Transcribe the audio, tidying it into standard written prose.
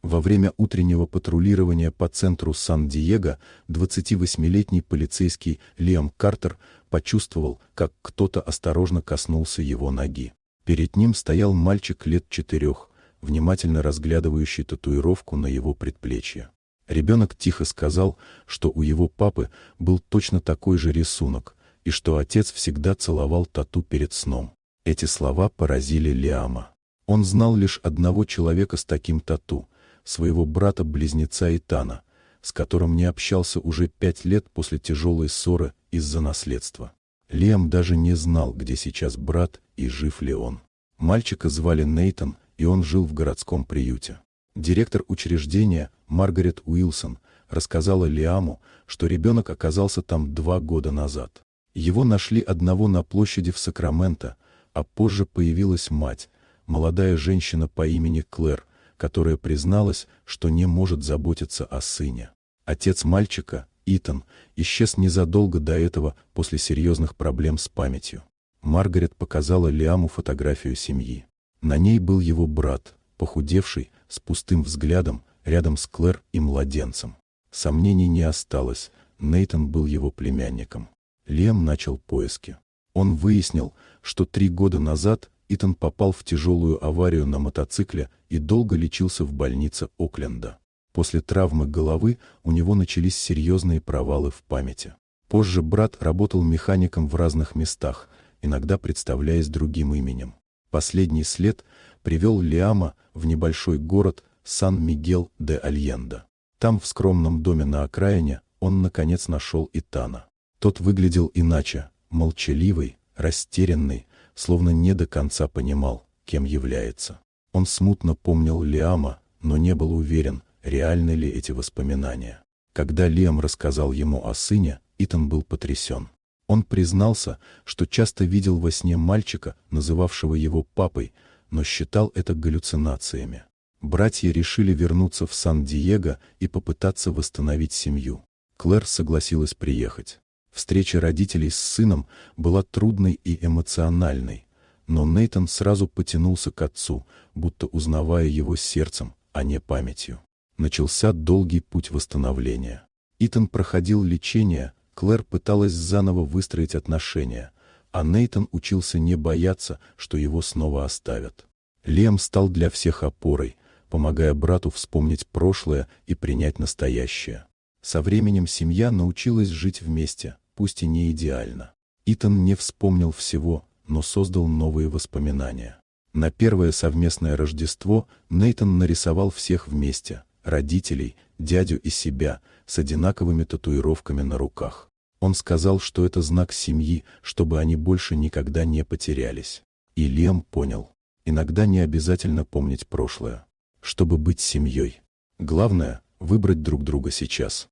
Во время утреннего патрулирования по центру Сан-Диего 28-летний полицейский Лиам Картер почувствовал, как кто-то осторожно коснулся его ноги. Перед ним стоял мальчик лет 4, внимательно разглядывающий татуировку на его предплечье. Ребенок тихо сказал, что у его папы был точно такой же рисунок, и что отец всегда целовал тату перед сном. Эти слова поразили Лиама. Он знал лишь одного человека с таким тату, своего брата-близнеца Итана, с которым не общался уже 5 лет после тяжелой ссоры из-за наследства. Лиам даже не знал, где сейчас брат и жив ли он. Мальчика звали Нейтан, и он жил в городском приюте. Директор учреждения Маргарет Уилсон рассказала Лиаму, что ребенок оказался там 2 года назад. Его нашли одного на площади в Сакраменто, а позже появилась мать, молодая женщина по имени Клэр, которая призналась, что не может заботиться о сыне. Отец мальчика, Итан, исчез незадолго до этого после серьезных проблем с памятью. Маргарет показала Лиаму фотографию семьи. На ней был его брат, похудевший, с пустым взглядом, рядом с Клэр и младенцем. Сомнений не осталось, Нейтан был его племянником. Лиам начал поиски. Он выяснил, что 3 года назад Итан попал в тяжелую аварию на мотоцикле и долго лечился в больнице Окленда. После травмы головы у него начались серьезные провалы в памяти. Позже брат работал механиком в разных местах, иногда представляясь другим именем. Последний след привел Лиама в небольшой город Сан-Мигел-де-Альенде. Там, в скромном доме на окраине, он наконец нашел Итана. Тот выглядел иначе, молчаливый, растерянный, словно не до конца понимал, кем является. Он смутно помнил Лиама, но не был уверен, реальны ли эти воспоминания. Когда Лиам рассказал ему о сыне, Итан был потрясен. Он признался, что часто видел во сне мальчика, называвшего его папой, но считал это галлюцинациями. Братья решили вернуться в Сан-Диего и попытаться восстановить семью. Клэр согласилась приехать. Встреча родителей с сыном была трудной и эмоциональной, но Нейтан сразу потянулся к отцу, будто узнавая его сердцем, а не памятью. Начался долгий путь восстановления. Итан проходил лечение, Клэр пыталась заново выстроить отношения, а Нейтан учился не бояться, что его снова оставят. Лиам стал для всех опорой, помогая брату вспомнить прошлое и принять настоящее. Со временем семья научилась жить вместе, пусть и не идеально. Итан не вспомнил всего, но создал новые воспоминания. На первое совместное Рождество Нейтан нарисовал всех вместе – родителей, дядю и себя, с одинаковыми татуировками на руках. Он сказал, что это знак семьи, чтобы они больше никогда не потерялись. И Лиам понял. Иногда не обязательно помнить прошлое, чтобы быть семьей. Главное – выбрать друг друга сейчас.